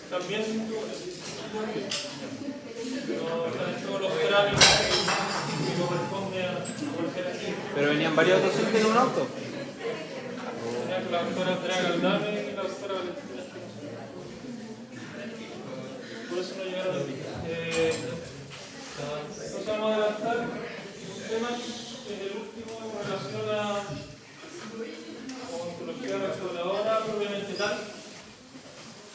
también todos los trámites que corresponde a cualquier así. Pero venían varios docentes en un auto. Tenía que la doctora Andrea Galdame y la doctora Valentina. Por eso no llegaron aquí. Entonces vamos a adelantar un tema que es el último en relación a ontología restauradora propiamente tal,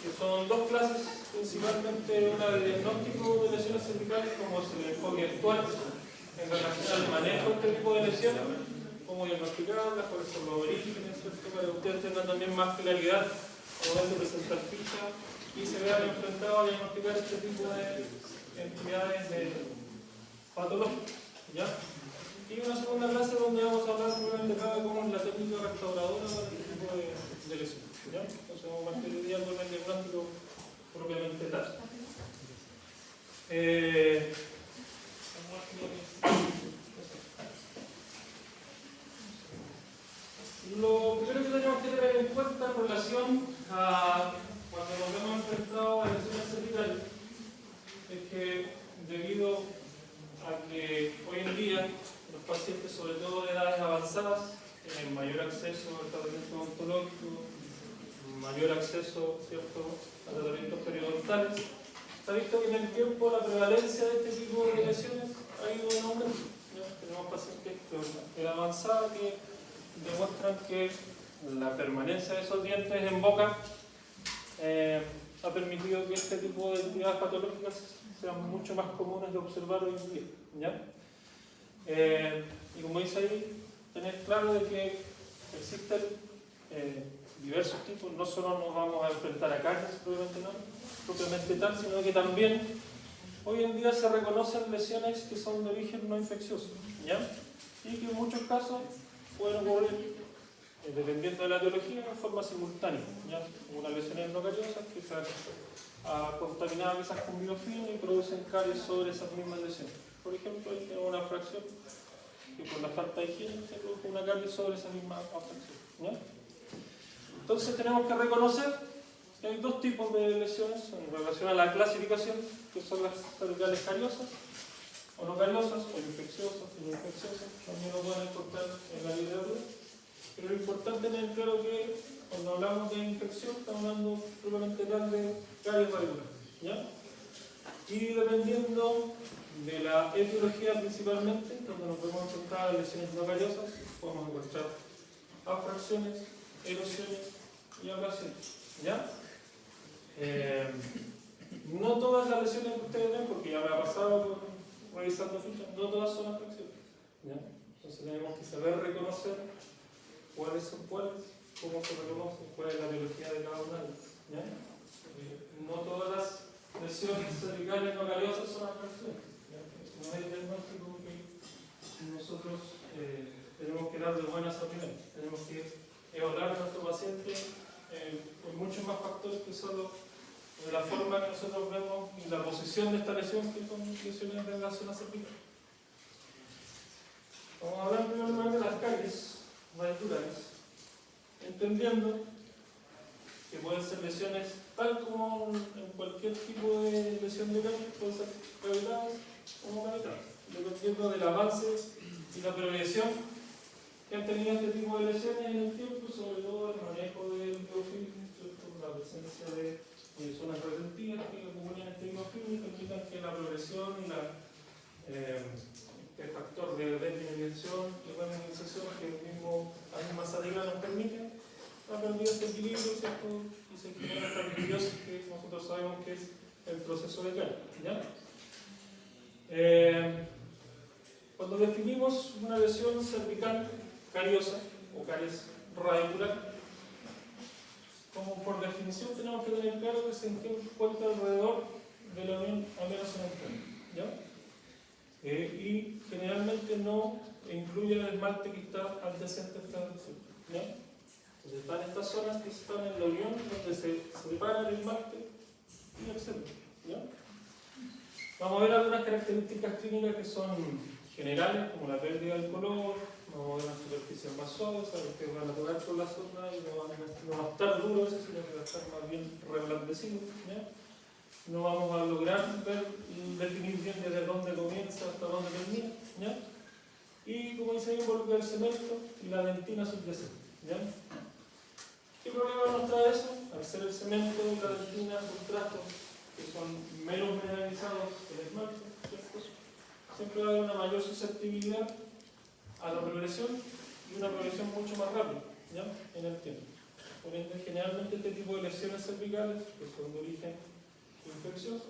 que son dos clases, principalmente una de diagnóstico de lesiones cervicales, como es el enfoque actual en relación al manejo de este tipo de lesiones, cómo diagnosticarlas, cuáles son los orígenes, ¿cierto? Para que ustedes tengan también más claridad al momento de presentar fichas y se vean enfrentados a diagnosticar este tipo de entidades patológicas, ¿ya? Y una segunda clase donde vamos a hablar probablemente de cómo es la técnica restauradora para este tipo de lesiones, ¿ya? Entonces vamos a partir de día con el diagnóstico propiamente tal. Lo primero que tenemos que tener en cuenta en relación a cuando nos hemos enfrentado a lesiones cervicales es que debido a que hoy en día los pacientes, sobre todo de edades avanzadas, tienen mayor acceso al tratamiento odontológico, mayor acceso, ¿cierto?, a tratamientos periodontales, se ha visto que en el tiempo la prevalencia de este tipo de lesiones ha ido en aumento. Tenemos pacientes de edad avanzada que demuestran que la permanencia de esos dientes en boca ha permitido que este tipo de entidades patológicas sean mucho más comunes de observar hoy en día, ¿ya? Y como dice ahí, tener claro de que existen diversos tipos, no solo nos vamos a enfrentar a caries propiamente tal, sino que también hoy en día se reconocen lesiones que son de origen no infeccioso, ¿ya? Y que en muchos casos pueden ocurrir, dependiendo de la etiología, de forma simultánea, ¿ya? Una lesión endocariosa que está contaminada quizás con biofilm y producen caries sobre esas mismas lesiones. Por ejemplo, ahí tenemos una fracción que por la falta de higiene se produce una caries sobre esa misma fracción, ¿ya? Entonces tenemos que reconocer que hay dos tipos de lesiones en relación a la clasificación, que son las cervicales cariosas, o no cariosas, o infecciosas, o no infecciosas, también lo pueden encontrar en la literatura. Pero lo importante es tener claro que cuando hablamos de infección estamos hablando probablemente de caries radiculares, ¿ya? Y dependiendo de la etiología principalmente, donde nos podemos enfrentar a lesiones no cariosas, podemos encontrar afracciones, erosiones y ablaciones, ¿ya? No todas las lesiones que ustedes ven, porque ya me ha pasado revisando fichas, no todas son afracciones, ¿ya? Entonces tenemos que saber reconocer cuáles son cuáles, cómo se reconocen, cuál es la biología de cada una de ellas, ¿ya? No todas las lesiones cervicales no cariosas son afracciones, ¿ya? No es el diagnóstico que nosotros tenemos que dar de buenas a primeras. Tenemos que evaluar a nuestro paciente con muchos más factores que solo la forma que nosotros vemos y la posición de esta lesión, que son lesiones en relación a cervical. Vamos a hablar en primer lugar de las caries radiculares, entendiendo que pueden ser lesiones tal como en cualquier tipo de lesión de caries, pueden ser reveladas o no reveladas, dependiendo del avance y la progresión que han tenido este tipo de lesiones en el tiempo, sobre todo el manejo del biofilm, la presencia de zonas retentivas que acumulan este biofilm y permitan que la progresión y el factor de desmineralización y remineralización que la misma sativa nos permite, ha perdido este equilibrio, ¿cierto? Y se genera esta liquidez que nosotros sabemos que es el proceso de caries, ¿ya? Cuando definimos una lesión cervical cariosa o caries radicular, como por definición tenemos que tener claro que se encuentra alrededor de la unión ameno-cemental, ¿ya? Y generalmente no incluye el esmalte que está adyacente a esta lesión, ¿ya? Entonces están estas zonas que están en la unión donde se separa el esmalte y el centro, ¿ya? Vamos a ver algunas características clínicas que son generales, como la pérdida del color. Vamos a ver una superficie más suave, sabes que van a tocar con la zona y no va a estar duro eso, sino que va a estar más bien reblandecido, ¿ya? no vamos a lograr definir bien desde dónde comienza hasta dónde termina, ¿ya? Y como dice ahí, involucra el cemento y la dentina subyacente, ¿ya? ¿Qué problema nos trae eso? Al ser el cemento y la dentina sustratos que son menos mineralizados que el esmalte, ¿cierto? Siempre va a haber una mayor susceptibilidad a la progresión y una progresión mucho más rápida, ¿ya? En el tiempo. Por ende, generalmente este tipo de lesiones cervicales, que son de origen infeccioso,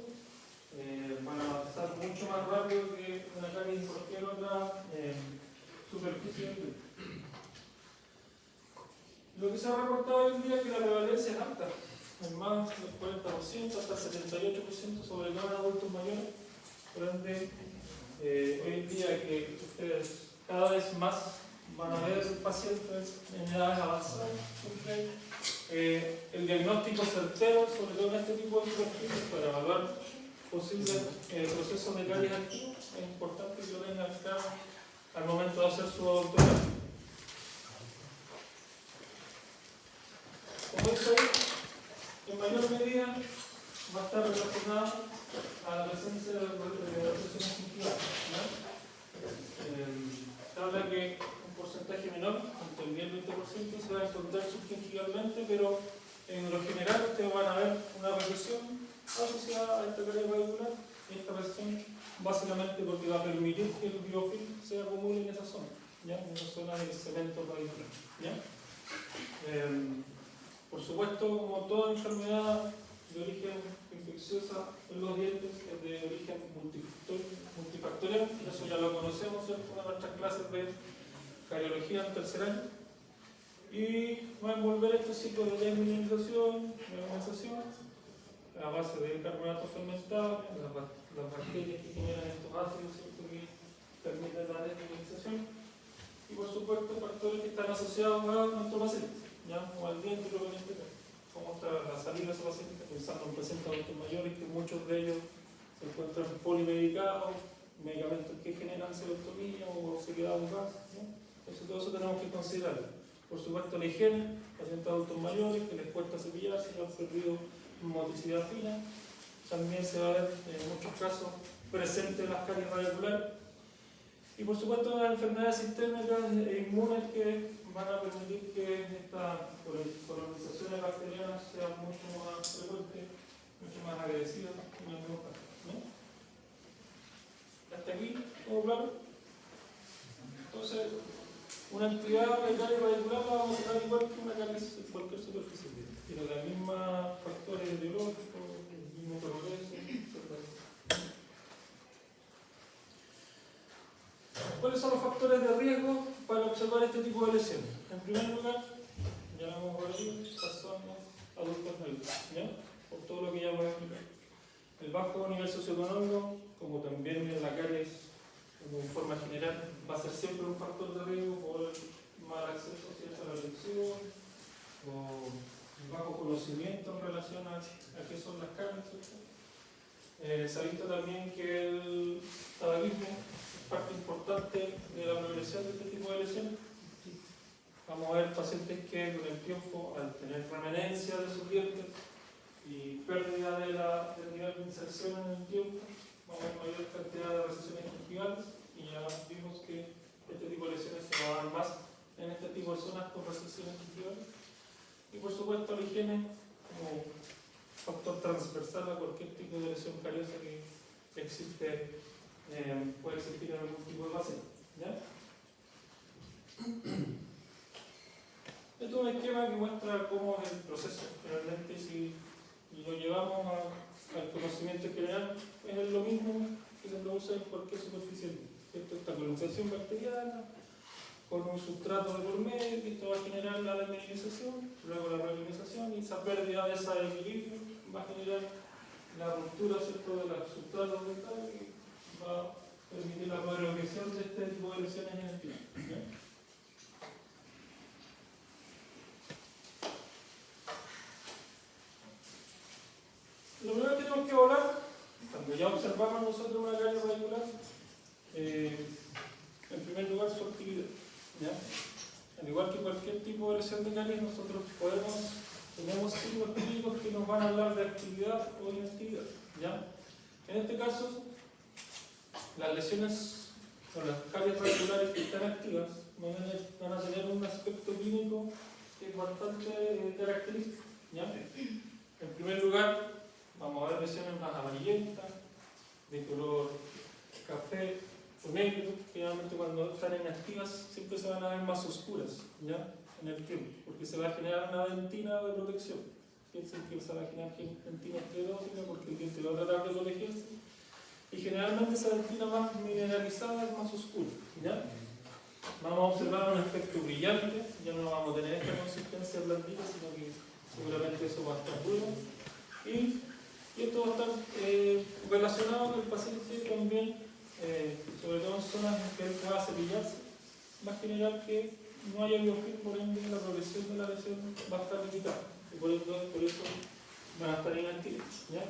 van a avanzar mucho más rápido que una caries en cualquier otra superficie del cuerpo. Lo que se ha reportado hoy en día es que la prevalencia es alta, en más del 40%, hasta el 78%, sobre todo en adultos mayores. Por ende, hoy en día que ustedes cada vez más van a ver pacientes en edades avanzadas, el diagnóstico certero, sobre todo en este tipo de superficies, para evaluar posibles procesos de caries activos, es importante que lo tengan claro al momento de hacer su doctorado. Como dice ahí, en mayor medida va a estar relacionado a la presencia de lesiones gingivares. Se habla que un porcentaje menor, entre el 10 y el 20%, se va a encontrar subgingivalmente, pero en lo general ustedes van a ver una recesión asociada a esta caries radicular, y esta recesión básicamente porque va a permitir que el biofilm se acumule en esa zona, ¿ya? En esa zona del cemento radicular, ¿ya? Por supuesto, como toda enfermedad de origen infecciosa en los dientes, es de origen multifactorial, eso ya lo conocemos en una de nuestras clases de cariología en tercer año, y va a envolver este ciclo de demineralización, a base de carbonatos fermentables, las bacterias que generan estos ácidos, ¿cierto?, que permiten la demineralización, y por supuesto factores que están asociados a nuestro paciente, ¿ya? O al diente propiamente tal. Como está la salida de ese paciente, pensando en pacientes adultos mayores, que muchos de ellos se encuentran polimedicados, medicamentos que generan serotonina o sequedad bucal, ¿no? Entonces todo eso tenemos que considerarlo. Por supuesto la higiene, pacientes adultos mayores que les cuesta cepillarse, ya han perdido motricidad fina, también se va a ver en muchos casos presente en las caries radiculares. Y por supuesto las enfermedades sistémicas e inmunes que van a permitir que esta colonización bacteriana sea mucho más frecuente, mucho más agresiva en algunos casos, ¿no? Hasta aquí, ¿todo claro? Entonces, una entidad de caries radicular la vamos a tratar igual que una caries en cualquier superficie. Tiene los mismos factores etiológicos, el mismo progreso, etc. ¿Cuáles son los factores de riesgo para observar este tipo de lesiones? En primer lugar, ya lo hemos hablado, personas adultos mayores, ¿ya? Por todo lo que ya hemos explicado. El bajo nivel socioeconómico, como también en la caries, como en forma general, va a ser siempre un factor de riesgo por mal acceso, ¿cierto?, a la elección, o bajo conocimiento en relación a qué son las caries, ¿cierto? Se ha visto también que el tabaquismo es parte importante de la progresión de este tipo de lesiones. Vamos a ver pacientes que con el tiempo, al tener remenencia de sus dientes y pérdida del nivel de inserción en el tiempo, vamos a ver mayor cantidad de recesiones gingivales, y ya vimos que este tipo de lesiones se va a dar más en este tipo de zonas con recesiones gingivales. Y por supuesto la higiene como factor transversal a cualquier tipo de lesión cariosa que existe, puede existir en algún tipo de paciente, ¿ya? Esto es un esquema que muestra cómo es el proceso. Realmente, si lo llevamos al conocimiento general, es lo mismo que se produce en cualquier superficie, ¿cierto? Esta colonización bacteriana con un sustrato de por medio, que esto va a generar la demineralización, luego la reorganización, y esa pérdida de ese equilibrio va a generar la ruptura, ¿cierto?, de los sustratos dentales, que va a permitir la progresión de este tipo de lesiones en el tiempo, ¿ya? Lo primero que tenemos que evaluar, cuando ya observamos nosotros una carie radicular, en primer lugar su actividad, ¿ya? Al igual que cualquier tipo de lesión de caries, nosotros podemos tenemos signos clínicos que nos van a hablar de actividad o inactividad, ¿ya? En este caso, las lesiones o las caries radiculares que están activas van a tener un aspecto clínico que es bastante característico, ¿ya? En primer lugar, vamos a ver lesiones más amarillentas, de color café o negro, que generalmente cuando están inactivas siempre se van a ver más oscuras, ¿ya? En el tiempo, porque se va a generar una dentina de protección. Piensen que se va a generar dentina esclerótica porque el diente va a tratar de protegerse. Y generalmente esa dentina más mineralizada es más oscura, ¿ya? Vamos a observar un aspecto brillante, ya no vamos a tener esta consistencia blandita, sino que seguramente eso va a estar duro. Y esto va a estar relacionado con el paciente también, sobre todo en zonas en que él pueda cepillarse, va a generar que no haya biofilm, por ende la progresión de la lesión va a estar limitada. Y por eso van a estar inactivos, ¿ya?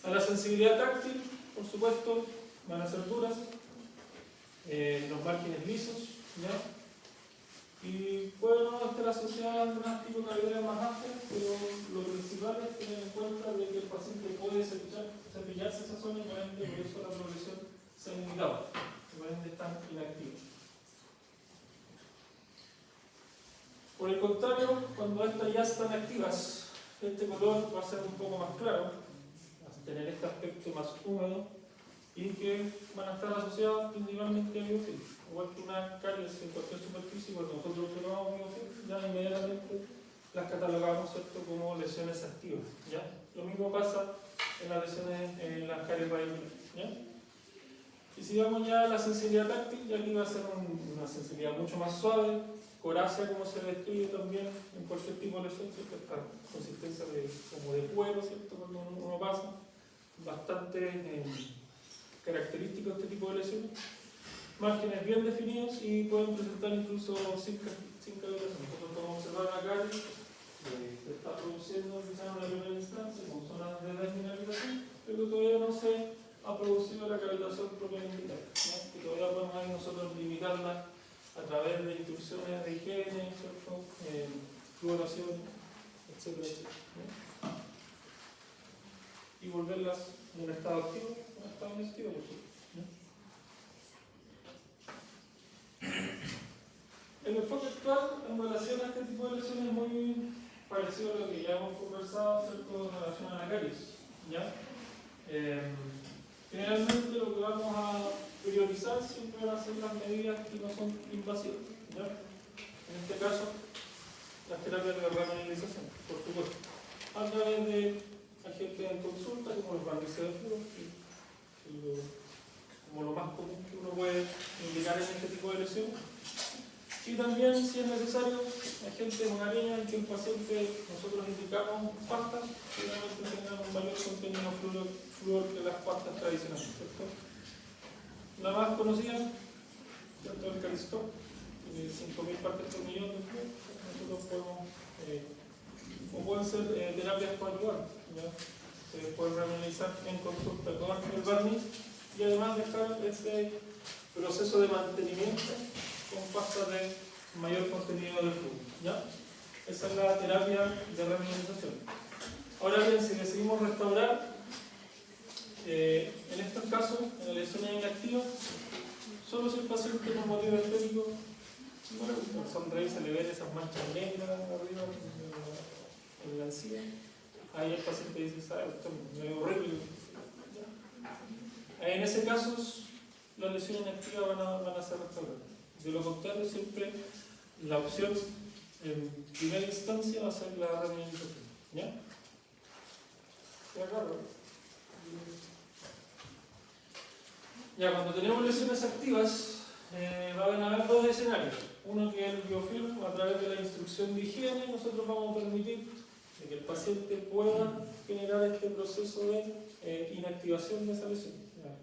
A la sensibilidad táctil, por supuesto, van a ser duras, los márgenes lisos, ¿ya? Y pueden no estar asociadas a un tipo de cavidades más amplias, pero lo principal es tener en cuenta de que el paciente puede cepillarse esa zona y por ende por eso la progresión se ha limitado, por ende están inactivos. Por el contrario, cuando estas ya están activas, este color va a ser un poco más claro, va a tener este aspecto más húmedo y que van a estar asociados principalmente a biofilm. Igual que una caries en cualquier superficie, cuando nosotros observamos biofilm, ya inmediatamente las catalogamos, ¿cierto?, como lesiones activas, ¿ya? Lo mismo pasa en las lesiones, en las caries radiculares, ¿ya? Y si vamos ya a la sensibilidad táctil, ya aquí va a ser una sensibilidad mucho más suave, corácea, como se describe también en cualquier tipo de lesión, ¿cierto? Esta consistencia como de cuero, ¿cierto?, cuando uno pasa, bastante característico de este tipo de lesiones. Márgenes bien definidos y pueden presentar incluso sin cavidades. Nosotros podemos observar una carie que se está produciendo quizás en una primera instancia con zonas de desmineralización, pero todavía no se ha producido la cavitación propiamente tal, ¿no? Que todavía podemos ahí nosotros limitarla a través de instrucciones de higiene, ¿cierto? Fluoración, etcétera, etcétera, ¿no? Y volverlas en un estado activo, en un estado inactivo, por supuesto, ¿no? El enfoque actual en relación a este tipo de lesiones es muy parecido a lo que ya hemos conversado acerca en relación a la caries, ¿ya? Generalmente lo que vamos a priorizar siempre van a ser las medidas que no son invasivas, ¿ya? En este caso, las terapias de remineralización, por supuesto, a través de agentes en consulta como los barnices de flúor, como lo más común que uno puede indicar en este tipo de lesiones. Y también, si es necesario, agentes hogareños en que el paciente nosotros indicamos pastas que realmente tengan un mayor contenido flúor que las pastas tradicionales, ¿cierto? La más conocida, ¿cierto?, el Calistop, tiene 5.000 partes por millón de flúor. Nosotros podemos, o pueden ser terapias coadyuvantes, ¿ya? Se pueden realizar en consulta con el barniz y además dejar este proceso de mantenimiento con pastas de mayor contenido de flujo, ¿ya? Esa es la terapia de remineralización. Ahora bien, si decidimos restaurar, en estos casos, en la lesión inactiva, solo si el paciente por motivo estético, bueno, por sonreír se le ven esas manchas negras arriba en la encía, ahí el paciente dice, ¿sabes? Esto me ve horrible. En ese caso, las lesiones inactivas van a ser restauradas. De lo contrario, siempre la opción en primera instancia va a ser la remineralización, ¿ya? ¿Se agarra? Ya, cuando tenemos lesiones activas, van a haber dos escenarios. Uno que es el biofilm, a través de la instrucción de higiene, nosotros vamos a permitir que el paciente pueda generar este proceso de inactivación de esa lesión. ¿Ya?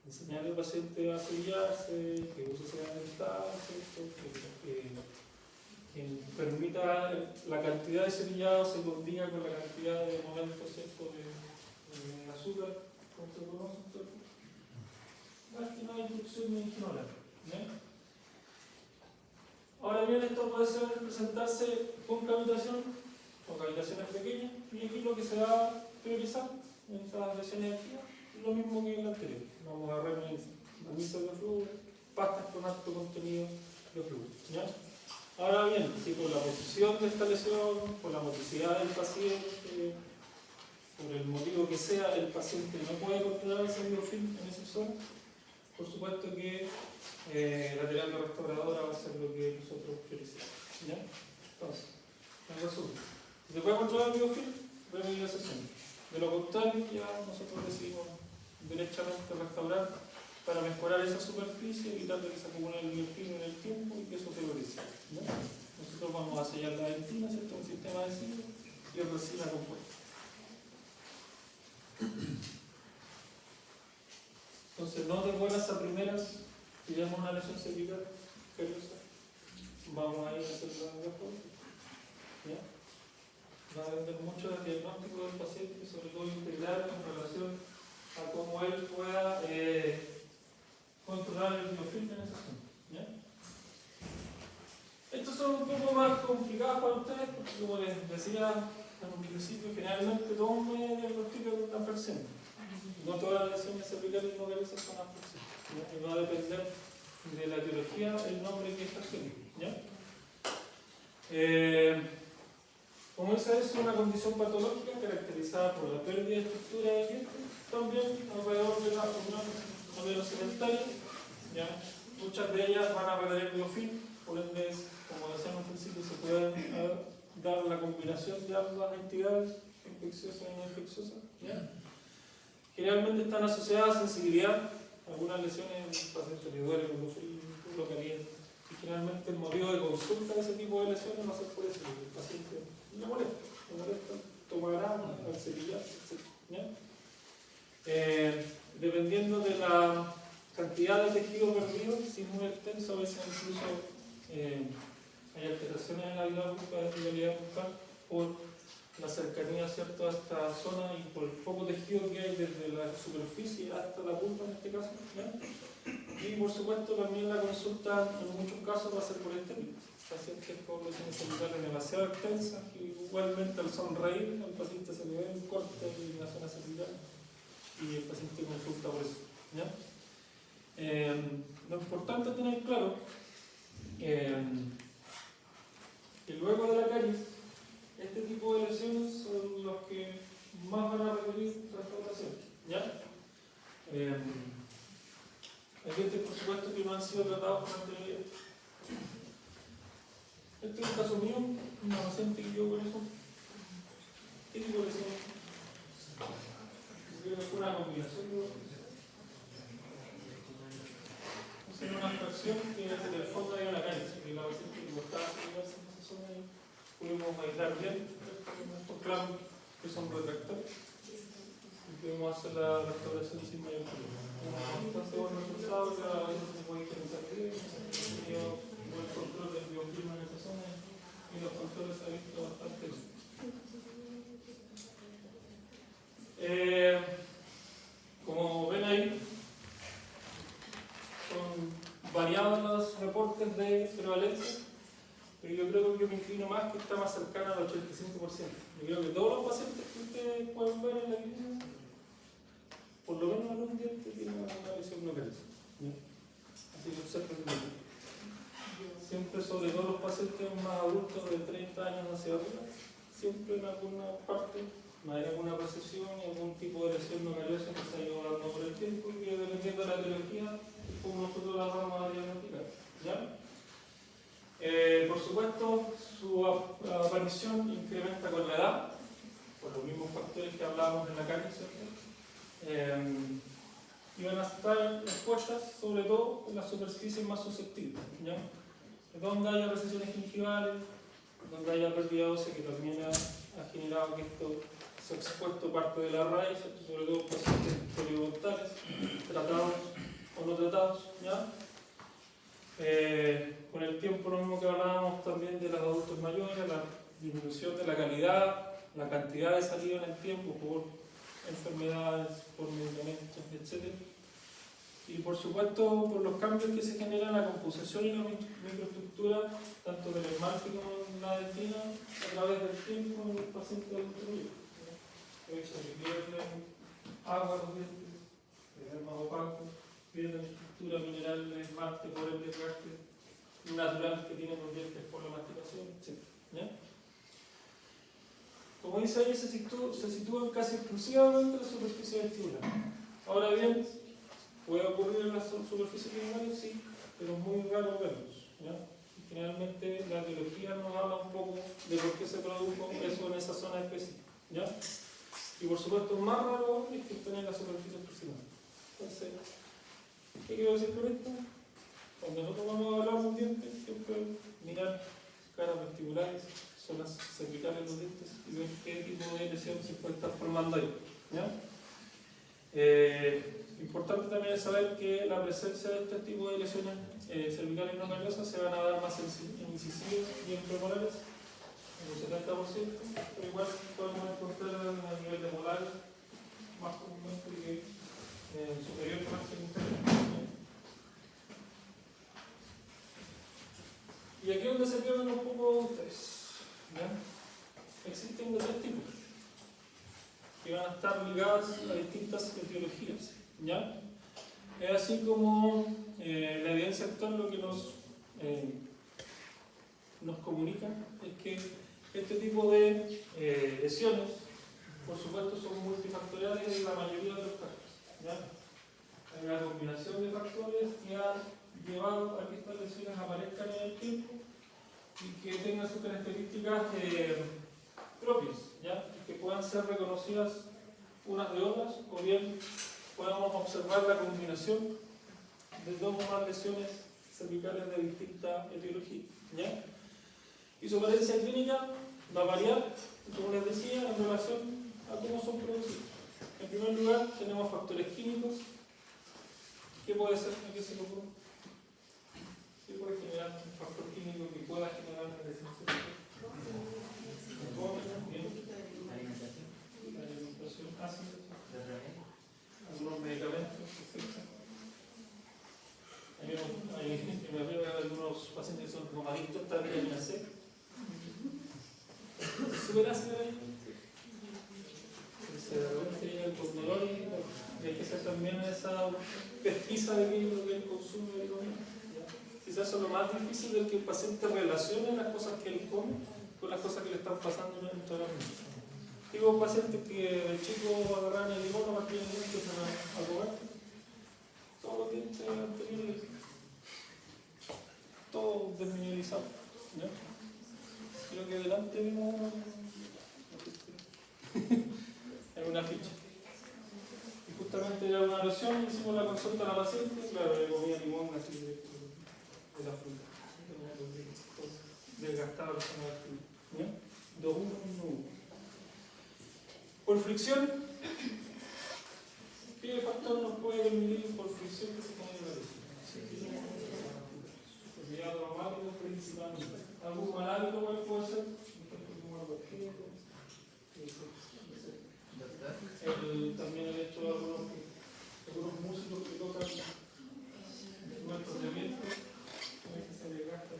Enseñarle al paciente a cepillarse, que use cera dental, que permita la cantidad de cepillado se condiga con la cantidad de momentos, ¿cierto?, de azúcar, como se conoce, ¿cierto? Más que no hay instrucción ni ignorar, ¿ya? Ahora bien, esto puede presentarse con cavitación o cavilaciones pequeñas, y aquí lo que se va a priorizar en estas lesiones activas es lo mismo que en la anterior. Vamos a revisar de flúor, pastas con alto contenido de flúor. ¿Ya? Ahora bien, si por la posición de esta lesión, por la motricidad del paciente, por el motivo que sea, el paciente no puede controlar ese biofilm en esa zona, por supuesto que la terapia restauradora va a ser lo que nosotros priorizamos. ¿Ya? Entonces, en resumen, si se puede controlar el biofilm, remediación. De lo contrario, ya nosotros decidimos derechamente restaurar para mejorar esa superficie, evitando que se acumule el biofilm en el tiempo y que eso priorice. ¿Ya? Nosotros vamos a sellar la dentina, ¿cierto? Un sistema de sello y el resina compuesta. Entonces, no de buenas a primeras, si tenemos una lesión cervical cariosa, vamos a ir a hacerlo después. ¿Ya? Va a depender mucho del diagnóstico del paciente, sobre todo integral en relación a cómo él pueda controlar el biofilm en esa zona. ¿Ya? Estos son un poco más complicados para ustedes, porque como les decía en un principio, generalmente todo me diagnostica con una afección. No todas las lesiones cervicales no cariosas son afecciones. Y va a depender de la etiología el nombre que está teniendo. ¿Ya? Como esa es una condición patológica caracterizada por la pérdida de estructura del diente, también alrededor de la región avelocementaria, ¿ya? Muchas de ellas van a retener biofilm, por ende, como decíamos al principio, se puede dar la combinación de ambas entidades, infecciosas y no infecciosas. ¿Ya? Generalmente están asociadas a sensibilidad, algunas lesiones en pacientes que duelen con lo frío, lo caliente. Y generalmente el motivo de consulta de ese tipo de lesiones va a ser por eso, porque el paciente le molesta, tomará, al cepillarse, etc. Dependiendo de la cantidad de tejido perdido, si es muy extenso, a veces incluso hay alteraciones en la vialidad bucal por la cercanía, ¿cierto?, a esta zona y por el poco tejido que hay desde la superficie hasta la pulpa en este caso. ¿Ya? Y por supuesto también la consulta en muchos casos va a ser por estéril. Pacientes con lesiones cervicales demasiado extensas que igualmente al sonreír al paciente se le ve un corte en la zona cervical y el paciente consulta por eso. ¿Ya? Lo importante es tener claro que luego de la caries, este tipo de lesiones son los que más van a requerir restauración. ¿Ya? Hay dientes, por supuesto, que no han sido tratados con anterioridad. Este es un caso mío, una paciente que yo con eso. ¿Qué tipo de lesión? Creo que fue una combinación de una fracción que desde el fondo hay una caries, que la paciente que gustaba seguirse en esa zona y pudimos aislar bien estos clavos que son retractores y pudimos hacer la restauración sin mayor problema. Entonces, bueno, el resultado que a veces se puede incrementar bien, el control del biofilm en esa zona y los controles se han visto bastante bien. Como ven ahí, son variados los reportes de prevalencia, pero yo creo que yo me inclino más que está más cercana al 85%. Yo creo que todos los pacientes que ustedes pueden ver en la clínica, por lo menos algún diente tiene una lesión no cariosa. Así que observen bien. Siempre, sobre todo los pacientes más adultos de 30 años hacia arriba, siempre en alguna parte hay alguna recesión y algún tipo de lesión no cariosa que se ha ido dando por el tiempo y que dependiendo de la etiología, como nosotros la vamos a diagnosticar. ¿Ya? Por supuesto, su aparición incrementa con la edad, por los mismos factores que hablábamos en la caries, ¿cierto? Y van a estar expuestas sobre todo en las superficies más susceptibles, ¿ya? Donde haya recesiones gingivales, donde haya pérdida ósea, que también ha generado que esto se ha expuesto parte de la raíz, sobre todo pacientes periodontales, tratados o no tratados, ¿ya? Con el tiempo, lo mismo que hablábamos también de los adultos mayores, la disminución de la calidad, la cantidad de saliva en el tiempo por enfermedades, por medicamentos, etc. Y por supuesto por los cambios que se generan en la composición y la microestructura, tanto del esmalte como la destina a través del tiempo en el paciente adulto mayor. Se pierden agua los dientes, es más opaco, pierden estructura mineral, esmalte, por el desgaste natural que tienen los dientes por la masticación, etc. ¿Ya? Como dice ahí, se sitúan casi exclusivamente en la superficie vestibular. Ahora bien, puede ocurrir en la superficie primaria, sí, pero es muy raro verlos. ¿Ya? Generalmente la biología nos habla un poco de por qué se produjo eso en esa zona específica. ¿Ya? Y por supuesto, más raro es que estén en la superficie proximal. Entonces, ¿qué quiero decir con esto? Cuando nosotros vamos a evaluar un diente, siempre mirar caras vestibulares, zonas cervicales de los dientes y ver qué tipo de lesión se puede estar formando ahí. ¿Ya? Importante también es saber que la presencia de este tipo de lesiones cervicales no callosas se van a dar más en incisivos y en premolares, en un 70%, pero igual podemos encontrar a nivel de molares, más comúnmente que superior más que inferior. Y aquí es donde se pierden un poco ustedes. ¿Ya? Existen de tres tipos que van a estar ligadas a distintas etiologías. ¿Ya? Es así como la evidencia actual lo que nos comunica es que este tipo de lesiones, por supuesto, son multifactoriales en la mayoría de los casos. ¿Ya? Hay una combinación de factores que han llevado a que estas lesiones aparezcan en el tiempo y que tengan sus características propias, ¿ya? Y que puedan ser reconocidas unas de otras, o bien podemos observar la combinación de dos o más lesiones cervicales de distinta etiología, ¿ya? Y su apariencia clínica va a variar, como les decía, en relación a cómo son producidos. En primer lugar, tenemos factores químicos. ¿Qué puede ser? ¿A qué se le ocurre? ¿Qué puede generar un factor químico que pueda generar una lesión cervical? La alimentación ácida, algunos medicamentos, etc. Me veo algunos pacientes que son como adictos a la vitamina C. Súper ácida ahí. De repente llega el contenedor y hay que hacer también esa pesquisa de qué es lo que él consume de comida. Quizás eso es lo más difícil de que el paciente relacione las cosas que él come con las cosas que le están pasando en el entorno. Digo, pacientes que de chico agarran el limón, partían el diente y empiezan a comer. Todos los dientes anteriores, todo desmineralizado. ¿Ya? Creo que delante vimos hay una ficha. Y justamente era una lesión, hicimos la consulta a la paciente, claro, le comía limón así de la fruta. Desgastado la zona de fruta. 2-1-1-1. Por fricción, ¿qué factor nos puede permitir por fricción que se genere la lesión? Resfriado traumático principalmente. ¿Algún mal hábito puede ser? También el hecho de algunos músicos que tocan instrumentos de viento, que se desgasta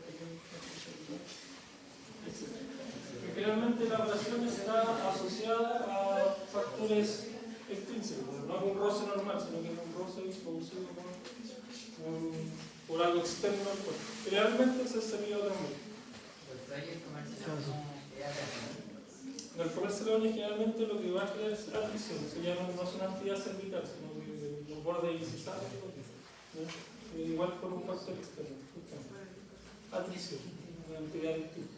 generalmente la abrasión está asociada a factores extrínsecos, no es un roce normal, sino que es un roce producido por algo externo al cuerpo. Generalmente se sería otra manera. En el comercial generalmente lo que va a crear es atracción, no son actividades cervicales, sino que los bordes incisales, igual por un factor externo, atrición, una entidad distinta.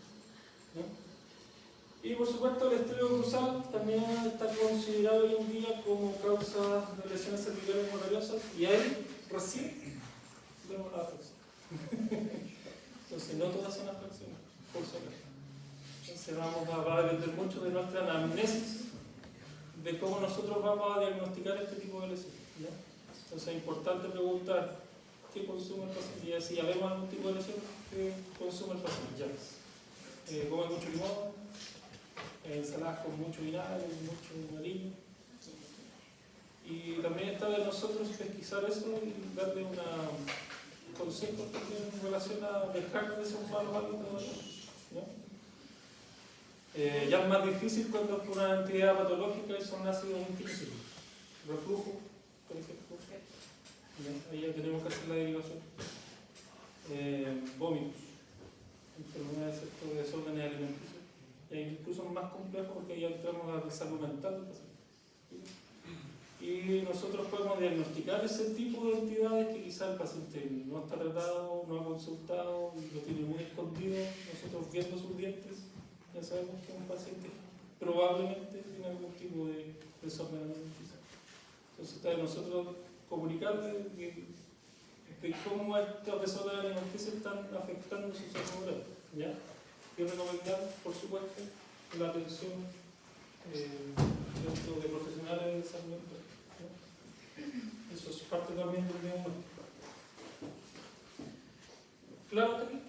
Y por supuesto el estrés cruzal también está considerado hoy en día como causa de lesiones cervicales moraliosas y ahí recién vemos la afección. Entonces no todas son afecciones, por supuesto. Entonces va a depender mucho de nuestra anamnesis, de cómo nosotros vamos a diagnosticar este tipo de lesiones. ¿No? Entonces es importante preguntar qué consume el paciente. Y si ya vemos algún tipo de lesión, ¿qué consume el paciente? Ya. Come mucho limón, ensaladas con mucho vinagre, mucho aliño. Y también está de nosotros pesquisar eso y darle una consejo también en relación a dejar de esos malos hábitos, ¿no? Ya es más difícil cuando es por una entidad patológica y son ácidos intrínseco. Reflujo, por ejemplo. Ahí ya tenemos que hacer la derivación. Vómitos, enfermedades de desórdenes alimenticios. E incluso más complejo porque ya entramos a la salud mental del paciente. Y nosotros podemos diagnosticar ese tipo de entidades que quizá el paciente no está tratado, no ha consultado y lo tiene muy escondido. Nosotros viendo sus dientes ya sabemos que un paciente probablemente tiene algún tipo de desorden alimenticio. Entonces está de nosotros comunicarle de cómo estos desórdenes alimenticios están afectando su salud oral, ¿ya? Y recomendar, por supuesto, la atención dentro de profesionales de salud mental. Eso es parte también del diagnóstico. Claro hasta aquí.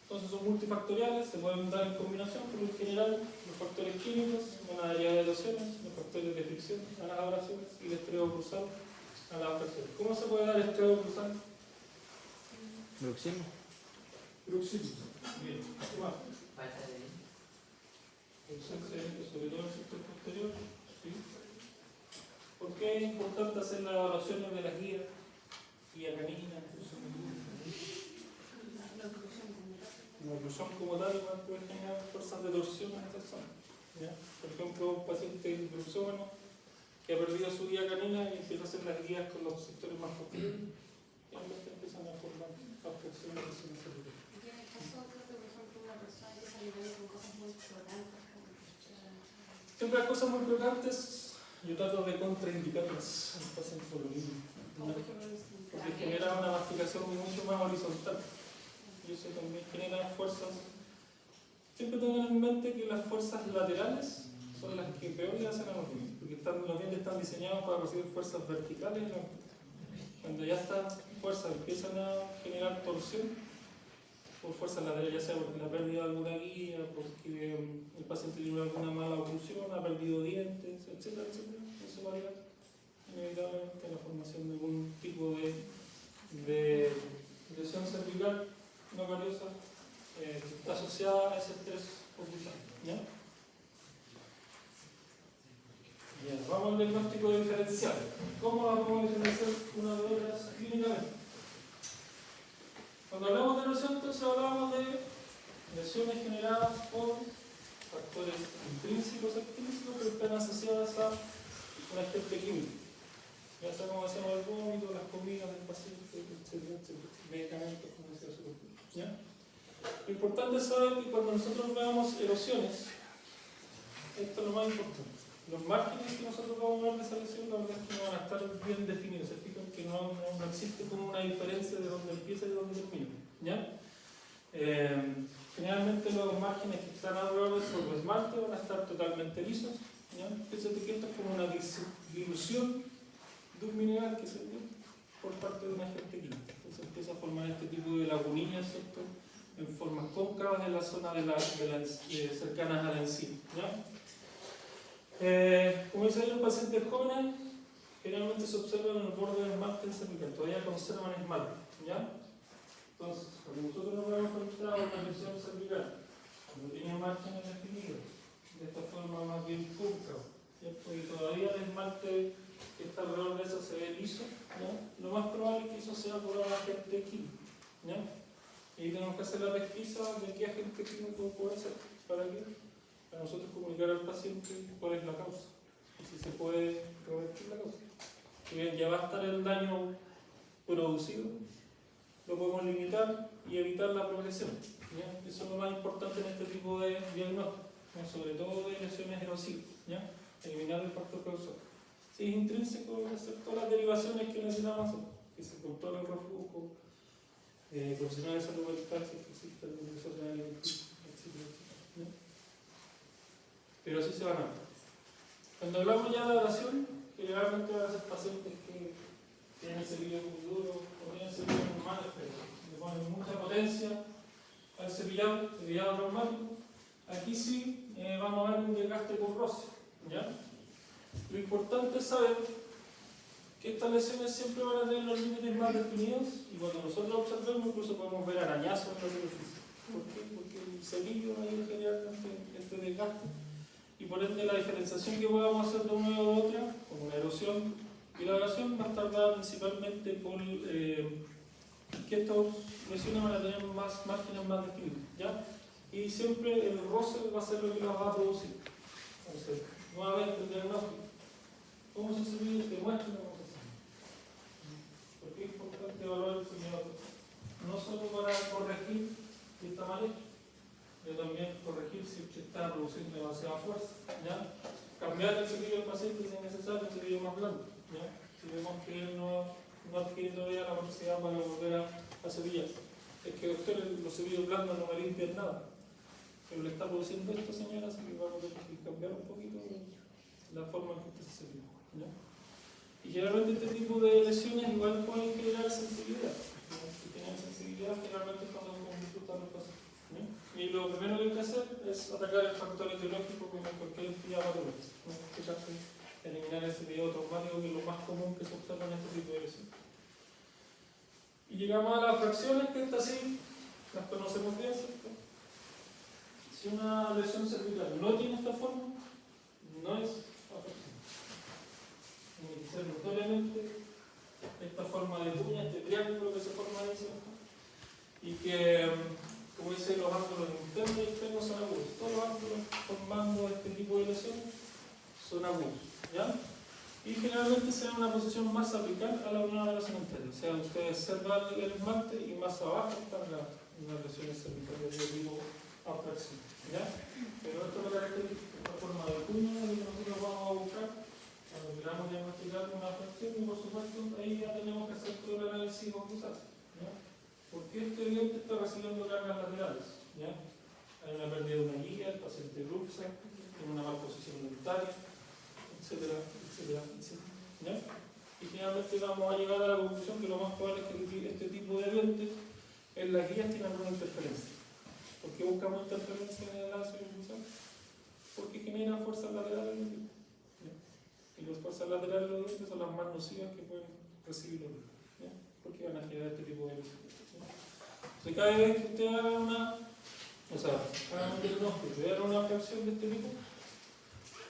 Entonces son multifactoriales, se pueden dar en combinación, pero en general los factores químicos, ganadería de erosiones, los factores de fricción a las abrasiones y el estreo cruzado a las fracciones. ¿Cómo se puede dar estreo cruzado? Bruxismo. Bruxismo. Bien. ¿Qué más? Sobre todo en el sector posterior. ¿Sí? ¿Por qué es importante hacer las evaluaciones de las guías y canina? La oclusión como tal puede generar fuerzas de torsión en esa zona. ¿Ya? Por ejemplo, un paciente bruxómano que ha perdido su guía canina y empieza a hacer las guías con los sectores más posteriores y empiezan a formar abstracciones de zona cerebral. Y en el caso, creo que por ejemplo una persona que se alimenta con cosas muy crocantes, como siempre las cosas muy crocantes, yo trato de contraindicarlas al paciente por lo mismo. Porque genera una masticación mucho más horizontal. Y eso también genera fuerzas. Siempre tengan en mente que las fuerzas laterales son las que peor le hacen a los dientes, porque los dientes están diseñados para recibir fuerzas verticales. Cuando ya estas fuerzas empiezan a generar torsión por fuerzas laterales, ya sea porque la pérdida de alguna guía, porque el paciente tiene alguna mala oclusión, ha perdido dientes, etcétera, etcétera, eso va a llevar inevitablemente a la formación de algún tipo de lesión cervical no valiosa que está asociada a ese estrés oclusal. ¿Ya? Bien, vamos al diagnóstico diferencial. ¿Cómo la vamos a diferenciar una de otras clínicamente? Cuando hablamos de erosión, entonces hablamos de lesiones generadas por factores intrínsecos, extrínsecos, que están asociadas a un agente químico. Ya sabemos, hacemos el vómito, las comidas del paciente, etcétera, etcétera, medicamentos, como decía su doctor. ¿Ya? Lo importante es saber que cuando nosotros veamos erosiones, esto es lo más importante. Los márgenes que nosotros vamos a ver de esa lesión, la verdad es que no van a estar bien definidos. Se fijan que no existe como una diferencia de dónde empieza y de dónde termina. ¿Ya? Generalmente los márgenes que están alrededor de sobre el esmalte van a estar totalmente lisos. ¿Ya? Fíjate que esto es como una dilución de un mineral que se dio por parte de un agente químico. Entonces empieza a formar este tipo de lagunillas, ¿cierto? En formas cóncavas en la zona cercanas a la encía. ¿Ya? Como dice ahí, los pacientes jóvenes generalmente se observan en el borde del esmalte cervical, todavía conservan esmalte. ¿Ya? Entonces, cuando nosotros nos hemos encontrado una lesión cervical, cuando tiene márgenes definidos, de esta forma más bien cóncava, ¿cierto? Y todavía el esmalte que está alrededor de eso se ve liso, ¿ya? Lo más probable es que eso sea por un agente químico. ¿Ya? Y tenemos que hacer la pesquisa de qué agente químico puede ser, para nosotros comunicar al paciente cuál es la causa y si se puede revertir la causa. Si bien ya va a estar el daño producido, lo podemos limitar y evitar la progresión. ¿Ya? Eso es lo más importante en este tipo de diagnóstico, ¿no? Sobre todo de lesiones erosivas, ¿ya? Eliminar el factor causal. Si es intrínseco, hacer todas las derivaciones que necesitamos hacer, que se controle el reflujo, profesionales de salud mental, si existe algún desorden alimenticio, etcétera, etcétera. Pero así se van a ver. Cuando hablamos ya de oración, generalmente van a ser pacientes que tienen cepillos muy duros o tienen cepillos normales, pero le ponen mucha potencia al cepillado traumático. Aquí sí vamos a ver un desgaste por roce. ¿Ya? Lo importante es saber que estas lesiones siempre van a tener los límites más definidos y cuando nosotros observemos incluso podemos ver arañazos en la superficie. ¿Por qué? Porque el cepillo ahí generalmente este desgaste, y por ende la diferenciación que podamos hacer de una u otra, como la erosión y la abrasión, va a estar dada principalmente por que estas lesiones van a tener más márgenes más definidos, ¿ya? Y siempre el roce va a ser lo que las va a producir. Entonces, nuevamente el diagnóstico. ¿Cómo se cepilla? Te muestra cómo se cepilla. Porque es importante evaluar el cepillado. No solo para corregir si está mal hecho, pero también corregir si está produciendo demasiada fuerza, ¿ya? Cambiar el cepillo del paciente si es necesario, el cepillo más blando, ¿ya? Si vemos que él no adquiere todavía la capacidad para volver a cepillar. Es que doctor, los cepillos blandos no me limpian nada, pero le está produciendo esto, señora, así que vamos a tener que cambiar un poquito la forma en que usted se cepilla, ¿ya? Y generalmente este tipo de lesiones igual pueden generar sensibilidad. Si tienen sensibilidad, generalmente cuando disfrutan los pacientes. Y lo primero que hay que hacer es atacar el factor etiológico como cualquier entidad patológica. En este caso, eliminar ese periodo traumático, que es lo más común que se observa en este tipo de lesiones. Y llegamos a las fracciones, que estas sí las conocemos bien, ¿cierto? Si una lesión cervical no tiene esta forma, no es afección. Tiene que ser notoriamente esta forma de cuña, este triángulo que se forma ahí, ¿cierto? Y que, como dicen, los ángulos internos y externos son agudos. Todos los ángulos formando este tipo de lesiones son agudos, ¿ya? Y generalmente se da en una posición más apical a la unión de la cementerio. O sea, ustedes observan el esmalte y más abajo están las lesiones cervicales de tipo afracción, ¿ya? Pero esto lo caracteriza esta forma de cuña que nosotros vamos a buscar cuando queramos diagnosticar una afracción, y por supuesto ahí ya tenemos que hacer todo el análisis concursal, ¿ya? Porque este diente está recibiendo cargas laterales, ¿ya? Hay una pérdida de una guía, el paciente luxa, tiene una malposición dentaria, etcétera, etcétera, etcétera, ¿ya? Y finalmente vamos a llegar a la conclusión que lo más probable es que este tipo de dientes en las guías tienen alguna interferencia. ¿Por qué buscamos interferencia en el ácido impulsor? Porque genera fuerzas laterales en los dientes, ¿ya? Y las fuerzas laterales de los dientes son las más nocivas que pueden recibir los dientes, ¿ya? Porque van a generar este tipo de lesiones. Entonces, cada vez que usted haga haga un diagnóstico y haga una fracción de este tipo,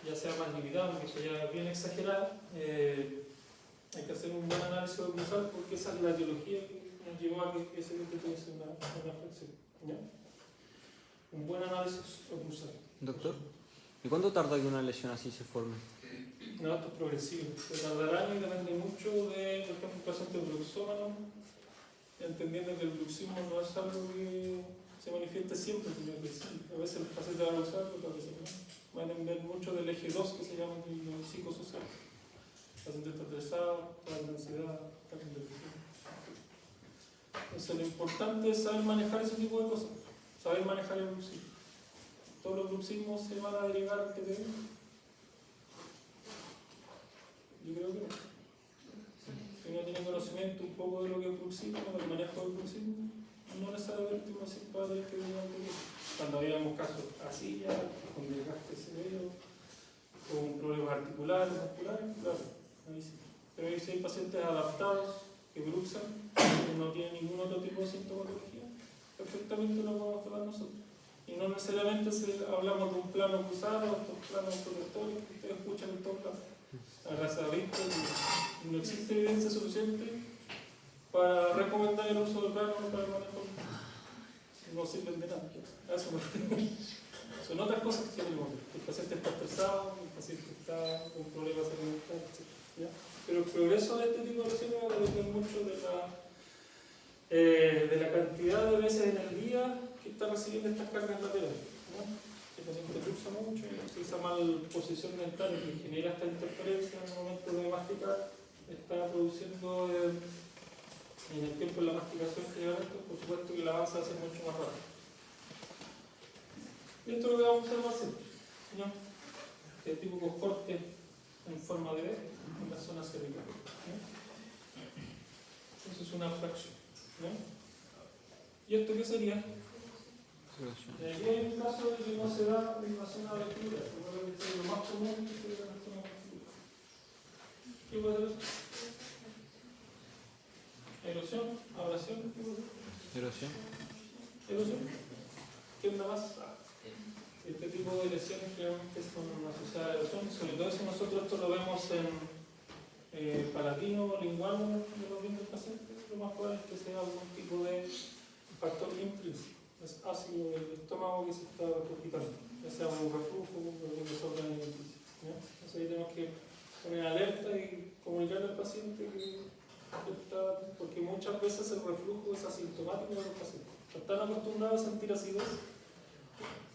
ya sea más limitado, que sea bien exagerada, hay que hacer un buen análisis oclusal, porque esa es la etiología que nos llevó a que ese diente tuviese una fracción, ¿ya? Un buen análisis oclusal. Doctor, ¿y cuánto tarda que una lesión así se forme? No, esto es progresivo. Se tardará y depende mucho de, por ejemplo, un paciente bruxómano, entendiendo que el bruxismo no es algo que se manifieste siempre, sino que sí. A veces el paciente va a bruxar, otras veces no. Van a ver mucho del eje 2, que se llama el psicosocial. El paciente está estresado, está en ansiedad, está con depresión. Entonces, lo importante es saber manejar ese tipo de cosas, saber manejar el bruxismo. Todos los bruxismos se van a derivar al TTV. Yo creo que no. Si uno tiene conocimiento un poco de lo que es bruxismo, del manejo del bruxismo, no necesariamente uno siempre va a tener que derivar al TTV. Cuando veamos casos así ya, con desgaste severo, con problemas articulares, musculares, claro, ahí sí. Pero si hay pacientes adaptados que bruxan, que no tienen ningún otro tipo de sintomatología, perfectamente lo podemos tratar nosotros. Y no necesariamente hablamos de un plano cruzado, de estos planos protectores que ustedes escuchan en todos lados. Ahora se ha visto que no existe evidencia suficiente para recomendar el uso de planos para el manejo. No sirven de nada. Eso no. Son otras cosas que tenemos. El paciente está estresado, el paciente está con problemas alimentarios, etc. Pero el progreso de este tipo de lesiones va a depender mucho de la cantidad de veces en el día que está recibiendo estas cargas laterales, ¿no? El paciente luxa mucho y esa malposición mental que genera esta interferencia en el momento de masticar está produciendo en el tiempo de la masticación generalmente, por supuesto que el avance va a ser mucho más rápido. Y esto es lo que vamos a hacer, ¿no? Este típico corte en forma de B en la zona cervical, ¿no? Eso es una fracción, ¿no? ¿Y esto qué sería? Aquí hay un caso de que no se da en la zona de lectura, lo más común que se da en la zona de lectura. ¿Qué puede ser eso? Erosión, abrasión, ¿qué puede ser? Erosión. Erosión. ¿Qué onda más? Este tipo de de lesiones generalmente son asociadas a la erosión, sobre todo si nosotros esto lo vemos en palatino o lingual de los dientes del paciente, lo más probable es que sea algún tipo de factor intrínseco, es ácido del estómago que se está regurgitando, ya sea un reflujo o un desorden alimenticio. Entonces ahí tenemos que poner alerta y comunicarle al paciente que está, porque muchas veces el reflujo es asintomático en los pacientes. Están acostumbrados a sentir acidez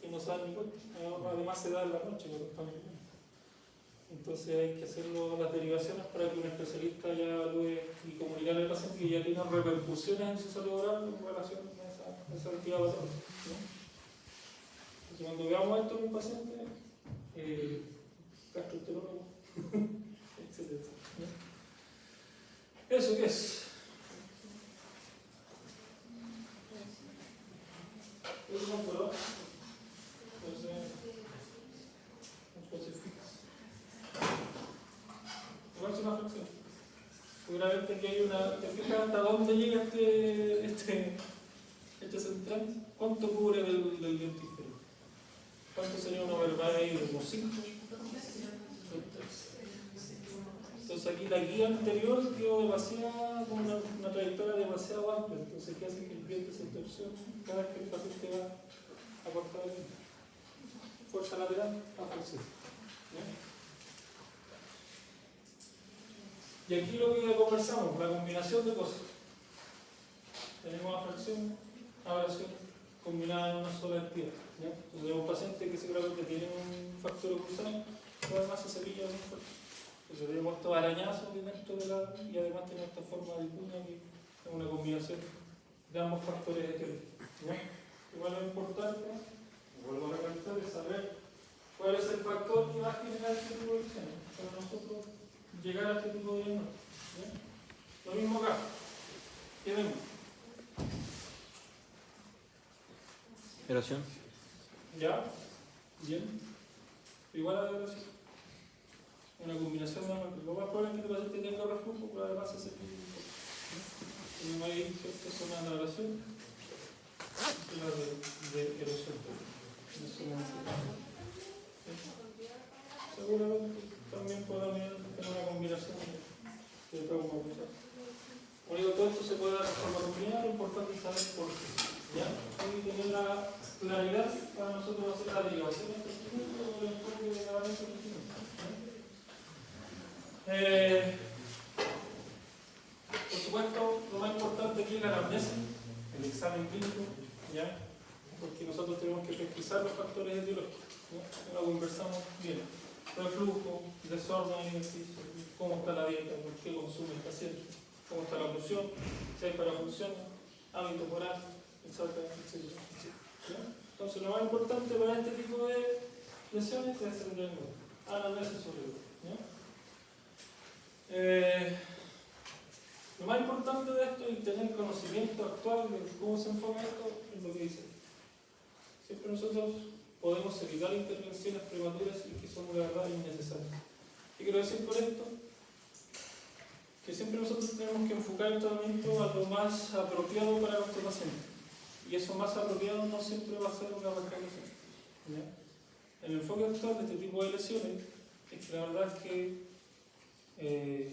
y no saben ni cuenta. Además se da en la noche cuando están durmiendo. Entonces hay que hacer las derivaciones para que un especialista ya evalúe y comunicarle al paciente que ya tiene repercusiones en su salud oral en relación a esa actividad patológica, ¿no? Entonces cuando veamos esto en un paciente, gastroenterólogo, etc. ¿No? ¿Eso qué es? ¿Es un color? Igual es una fracción. Seguramente que hay una. ¿Te fijas hasta dónde llega este central? ¿Cuánto cubre del diente inferior? ¿Cuánto sería una verbal ahí de unos 5? Entonces aquí la guía anterior quedó demasiado, con una trayectoria demasiado amplia. Entonces, ¿qué hace que el diente se torsione cada vez que el paciente va a cortar el diente? Fuerza lateral a flexionar. Y aquí lo que conversamos, la combinación de cosas. Tenemos afracción, abrasión, combinada en una sola actividad. Entonces tenemos pacientes que seguramente tienen un factor cruzado, pero además se cepilla muy fuerte. Entonces tenemos estos arañazos dentro de la, y además tenemos esta forma de cuña que es una combinación de ambos factores heterogéneos. Igual lo importante, vuelvo a recalcar, es saber cuál es el factor que va a generar este tipo de lesiones para nosotros llegar a este tipo de diagnóstico. Lo mismo acá. ¿Qué vemos? Erosión. ¿Ya? Bien. Igual a la erosión. Una combinación de ambos. Lo más probable es que el paciente tenga reflujo, pero además es el mismo. Tenemos ahí ciertas zonas de erosión y las de erosión. Seguramente también podrá tener una combinación de trauma. Unido todo esto se puede dar de forma combinada, lo importante es saber por qué. ¿Ya? Y tener la claridad para nosotros hacer la derivación de este instrumento o el enfoque de cada vez del instrumento. Por supuesto, lo más importante aquí es la anamnesis, el examen clínico, ¿ya? Porque nosotros tenemos que pesquisar los factores etiológicos, ¿ya? Lo conversamos bien. Reflujo, desorden alimenticio, cómo está la dieta, por qué consume el paciente, cómo está la oclusión, si hay parafunción, hábito oral, etc. Entonces, lo más importante para este tipo de lesiones es hacer un diagnóstico. Anamnesis sobre todo. Lo más importante de esto es tener conocimiento actual de cómo se enfoca esto, es lo que dice. Siempre nosotros podemos evitar intervenciones prematuras y que son de verdad innecesarias. ¿Qué quiero decir por esto? Que siempre nosotros tenemos que enfocar el tratamiento a lo más apropiado para nuestro paciente. Y eso más apropiado no siempre va a ser una restauración. El enfoque actual de este tipo de lesiones es que la verdad es que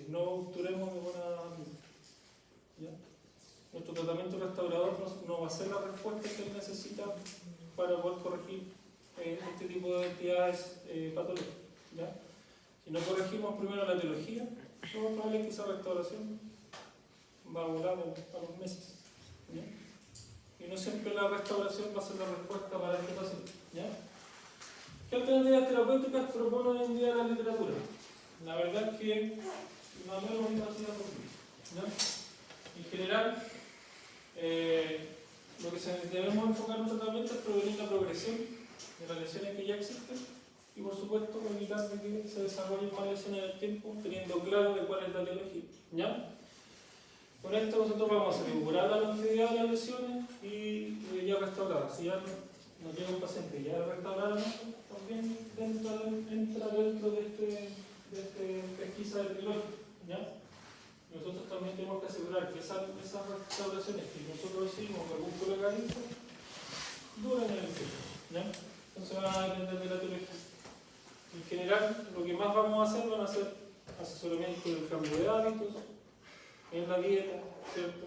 no obturemos de buena manera. Nuestro tratamiento restaurador no va a ser la respuesta que él necesita para poder corregir este tipo de entidades patológicas. ¿Ya? Si no corregimos primero la etiología, lo más probable es que esa restauración va a volar a los meses. ¿Ya? Y no siempre la restauración va a ser la respuesta para este paciente. ¿Ya? ¿Qué alternativas terapéuticas propone hoy en día la literatura? La verdad es que no me lo mismo así la posible. En general, lo que debemos enfocar en nuestro tratamiento es prevenir la progresión de las lesiones que ya existen y, por supuesto, evitar que se desarrollen más lesiones en el tiempo, teniendo claro de cuál es la etiología. ¿Ya? Con esto nosotros vamos a asegurar la longevidad de las lesiones y ya restauradas. Si ya nos llega un paciente ya restaurado, también entra dentro de este pesquisa etiológica. ¿Ya? Nosotros también tenemos que asegurar que esas restauraciones que nosotros hicimos con algún colocarismo duren en el tiempo. ¿Ya? Entonces va a depender de la teoría general lo que más vamos a hacer van a ser asesoramiento del cambio de hábitos, en la dieta, ¿cierto?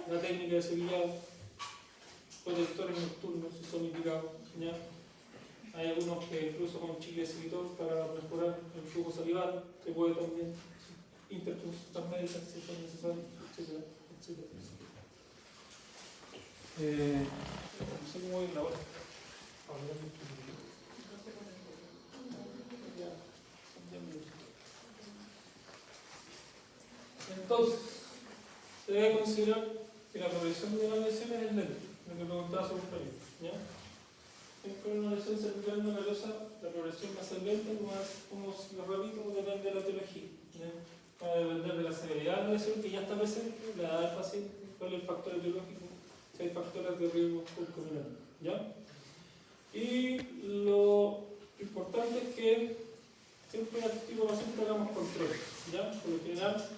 La técnica de cepillado, protectores nocturnos si son indicados, ¿ya? Hay algunos que incluso con chicle exhibitor para mejorar el flujo salival, se puede también interconsultas médicas si son necesarias, etcétera, etcétera. No sé cómo ir la hora. Entonces, se debe considerar que la progresión de las lesiones es lenta, lo que preguntaba su compañero, ¿ya? Con una lesión cervical numerosa, la progresión va a ser lenta, como lo repito, depende de la etiología, ¿ya? Va a depender de la severidad de la lesión que ya está presente, la edad del paciente, cuál es el factor etiológico, si hay factores de riesgo concomitantes, ¿ya? Y lo importante es que siempre en este tipo de pacientes hagamos controles, ¿ya? Por lo general,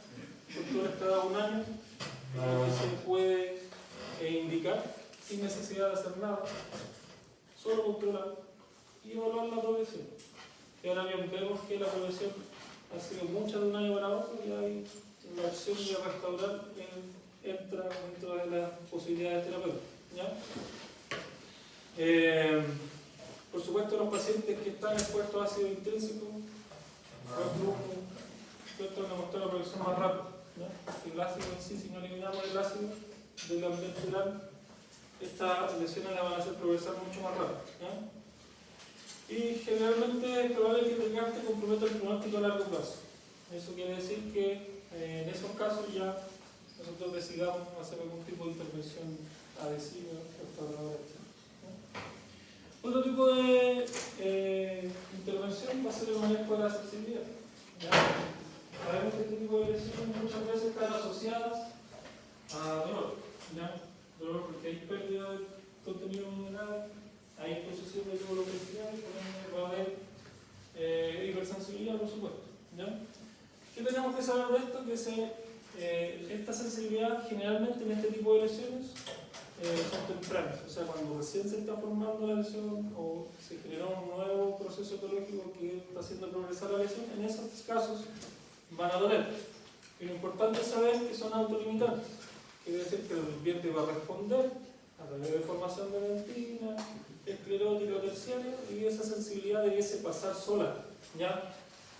controles cada un año, que se puede indicar sin necesidad de hacer nada, solo controlar y evaluar la progresión. Y ahora bien, vemos que la progresión ha sido mucha de un año para otro y hay la opción de restaurar entra dentro de las posibilidades terapéuticas, ¿ya? Por supuesto, los pacientes que están expuestos a ácido intrínseco, esto nos muestra la progresión más rápida, ¿ya? El ácido en sí, si no eliminamos el ácido del ambiente oral, estas lesiones la van a hacer progresar mucho más rápido, ¿ya? Y generalmente es probable que el desgaste comprometa el pronóstico a largo plazo. Eso quiere decir que en esos casos ya nosotros decidamos hacer algún tipo de intervención adhesiva, restauradora, etc. Otro tipo de intervención va a ser el manejo de la sensibilidad, ¿ya? Sabemos que este tipo de lesiones muchas veces están asociadas a dolor, ¿ya? Dolor porque hay pérdida de contenido mineral, hay exposición de glóbulos intestinales, va a haber hipersensibilidad, por supuesto, ¿ya? ¿Qué tenemos que saber de esto? Que esta sensibilidad generalmente en este tipo de lesiones son tempranas, o sea, cuando recién se está formando la lesión o se generó un nuevo proceso etológico que está haciendo progresar la lesión, en esos casos van a doler. Y lo importante es saber que son autolimitantes. Quiere decir que el recipiente va a responder a través de formación de dentina, esclerótica o terciaria, y esa sensibilidad debiese pasar sola, ¿ya?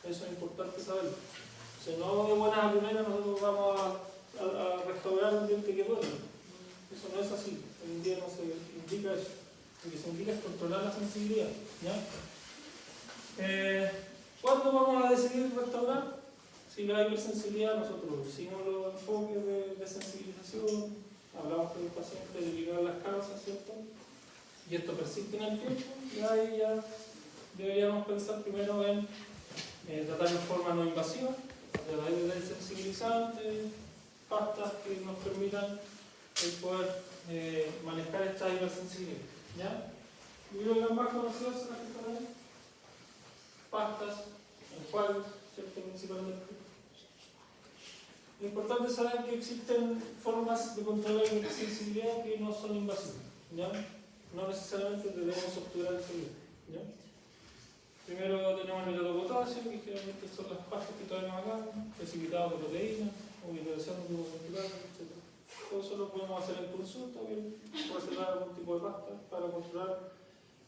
Eso es importante saberlo. O sea, no de buenas a primeras nosotros vamos a restaurar un diente que duele. Eso no es así. Hoy en día no se indica eso. Lo que se indica es controlar la sensibilidad, ¿ya? ¿Cuándo vamos a decidir restaurar? Si no hay hipersensibilidad, nosotros hicimos los enfoques de sensibilización, hablamos con el paciente de ligar las causas, ¿cierto? Y esto persiste en el tiempo, y ahí ya deberíamos pensar primero en tratar de forma no invasiva, a través de sensibilizantes, pastas que nos permitan el poder manejar esta hipersensibilidad, ¿ya? Y una de las más conocidas son las que están ahí, pastas, enjuagues, ¿cierto? Principalmente. Lo importante es saber que existen formas de controlar la hipersensibilidad que no son invasivas, ¿ya? No necesariamente debemos obturar el celular, ¿ya? Primero tenemos el nitrato de potasio, que generalmente son las pastas que traemos acá, precipitados de proteínas, obliteración de grupos musculares, etc. Todo eso lo podemos hacer en consulta, bien, reservar algún tipo de pasta para controlar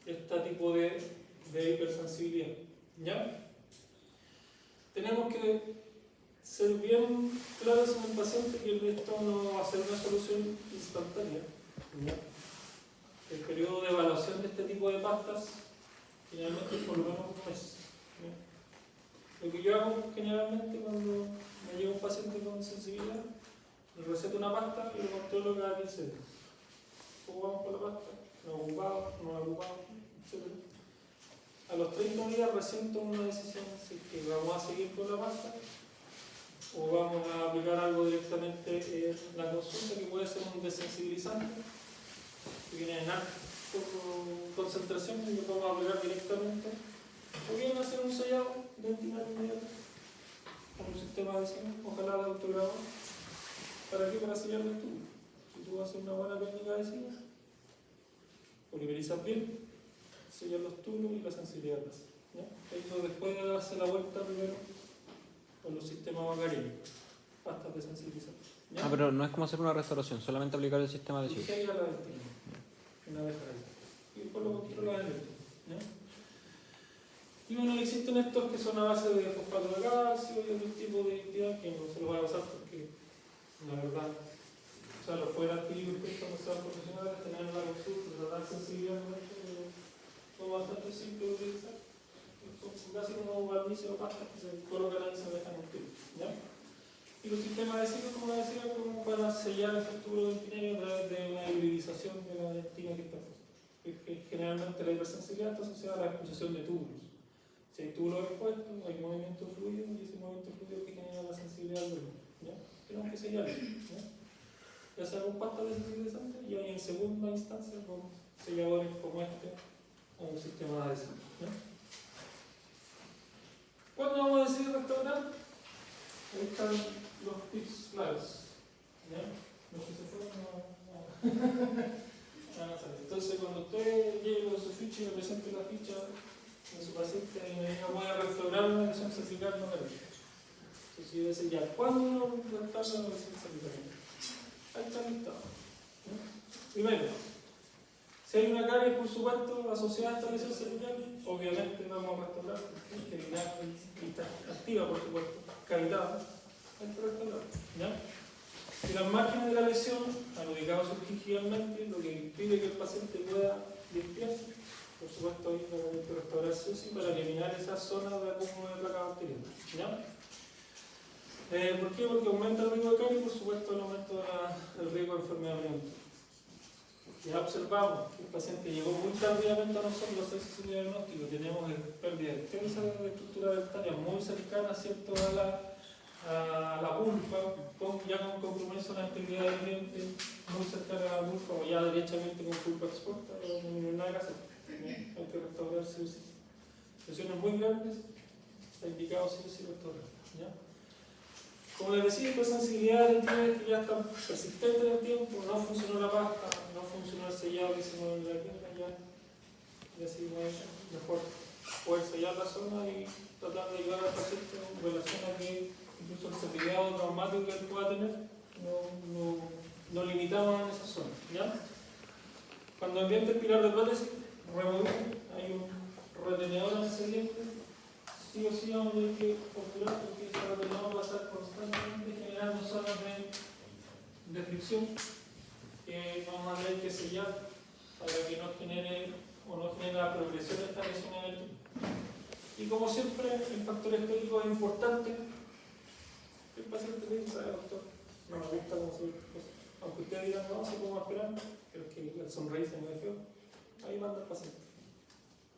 este tipo de hipersensibilidad, ¿ya? Tenemos que ser bien claros en el paciente que esto no va a ser una solución instantánea, ¿ya? El periodo de evaluación de este tipo de pastas generalmente es por lo menos un mes, ¿ya? Lo que yo hago generalmente cuando me llega un paciente con sensibilidad, le receto una pasta y lo controlo cada 15 días. Jugamos con la pasta, no ocupamos, no ocupamos, etc. A los 30 días recién tomo una decisión si que vamos a seguir con la pasta o vamos a aplicar algo directamente en la consulta, que puede ser un desensibilizante que viene en alta concentración y lo vamos a aplicar directamente, o bien hacer un sellado dentinal inmediato con un sistema de adhesivo, ojalá de autogrado. ¿Para qué? Para sellar los tubos. Si tú haces una buena técnica adhesiva, polimerizas bien, sellar los tubos y la sensibilidad pasa. ¿ya? Esto después de darse la vuelta primero con los sistemas bancarios, pastas de sensibilización. ¿Ya? Ah, pero no es como hacer una restauración, solamente aplicar el sistema de Y SIF. se irá a la destino, una vez ahí. Y después lo controla el electro, ¿ya? Y bueno, existen estos que son a base de fosfato de calcio y otro tipo de identidad que no se los voy a pasar porque la verdad, o sea, los pueden adquirir ustedes cuando sean profesionales, tener la consulta, tratar sensibilidad con esto, son bastante simples de utilizar. Son casi como barnices o pastas que se colocan ahí y se dejan un tiro, ¿ya? Y los sistemas de ciclo, como decía, como para sellar el futuro dentinario a través de una hibridización de la dentina que está puesta. Generalmente la hipersensibilidad está asociada a la exposición de túbulos. Si hay túbulos expuestos, hay movimiento fluido y ese movimiento fluido que genera la sensibilidad al volumen. ¿Ya? Tenemos que sellarlo. Ya sea con pasta de sensibilizante y hay en segunda instancia con selladores como este o un sistema de adhesivo. ¿Cuándo vamos a decidir restaurar? Ahí están los tips claros. ¿Ya? Los que se fueron a salir. Entonces, cuando usted llegue con su ficha y le presente la ficha de su paciente y me diga voy a restaurar una lesión cervical, no me lo diga. Entonces, yo decía ya, ¿cuándo restaurar una lesión cervical? Ahí está listado. Primero, si hay una caries, por supuesto, asociada a esta lesión cervical, obviamente vamos a restaurar, porque está activa, por supuesto, cavitada, hay que restaurar. ¿Ya? Si las márgenes de la lesión han ubicado surgingidalmente, lo que impide que el paciente pueda limpiarse, por supuesto, ahí hay que restaurar sí o sí para eliminar esas zonas de acúmulo de placa bacteriana. ¿Ya? ¿Por qué? Porque aumenta el riesgo de caries y, por supuesto, el aumento del riesgo de enfermedad periodontal. Ya observamos que el paciente llegó muy tardíamente a nosotros a hacerse su diagnóstico. Tenemos pérdida extensa de estructura dentaria muy cercana, ¿cierto?, a la pulpa, ya con compromiso de la integridad del diente, muy cercana a la pulpa, o ya derechamente con pulpa expuesta, no hay nada que hacer. Hay que restaurar sí o sí. Lesiones muy grandes, está indicado sí o sí restaurar. ¿Ya? Como les decía, pues sensibilidad de entidades que ya están persistentes en el tiempo, no funcionó la pasta, no funcionó el sellado que hicimos en la tienda, ya así mejor poder sellar la zona y tratar de ayudar al paciente en relación a que incluso el certificado traumático que él pueda tener no limitamos en esa zona. ¿Ya? Cuando el diente pilar de prótesis, removido, hay un retenedor en ese diente, sí o sí vamos a tener que obturar porque ese retenedor va a estar constantemente generando zonas de fricción que vamos a tener que sellar para que no genere o no genere la progresión de esta lesión en el tiempo. Y como siempre, el factor estético es importante. El paciente le dice, doctor, no me gusta cómo se ve esta cosa. Aunque ustedes digan, no, se puede esperar, pero es que el sonreír se me ve feo. Ahí manda el paciente.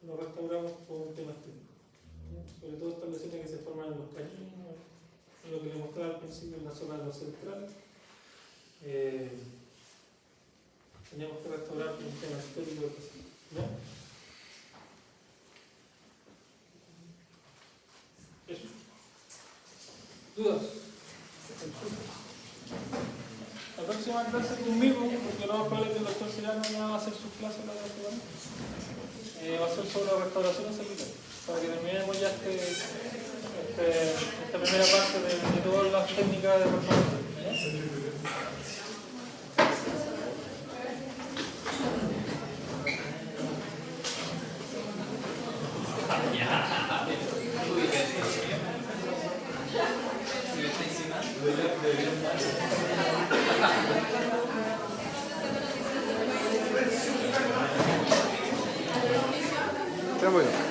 Lo restauramos por un tema estético. Sobre todo estas lesiones que se forman en los cañinos, en lo que les mostraba al principio en la zona de los centrales. Tenemos que restaurar un tema estético del paciente. ¿Ya? Eso. ¿Dudas? La próxima clase conmigo, porque lo más probable es que el doctor Serrano ya va a hacer sus clases la próxima vez, va a ser sobre la restauración cervical, para que terminemos ya esta primera parte de todas las técnicas de restauración. Espera un poquito.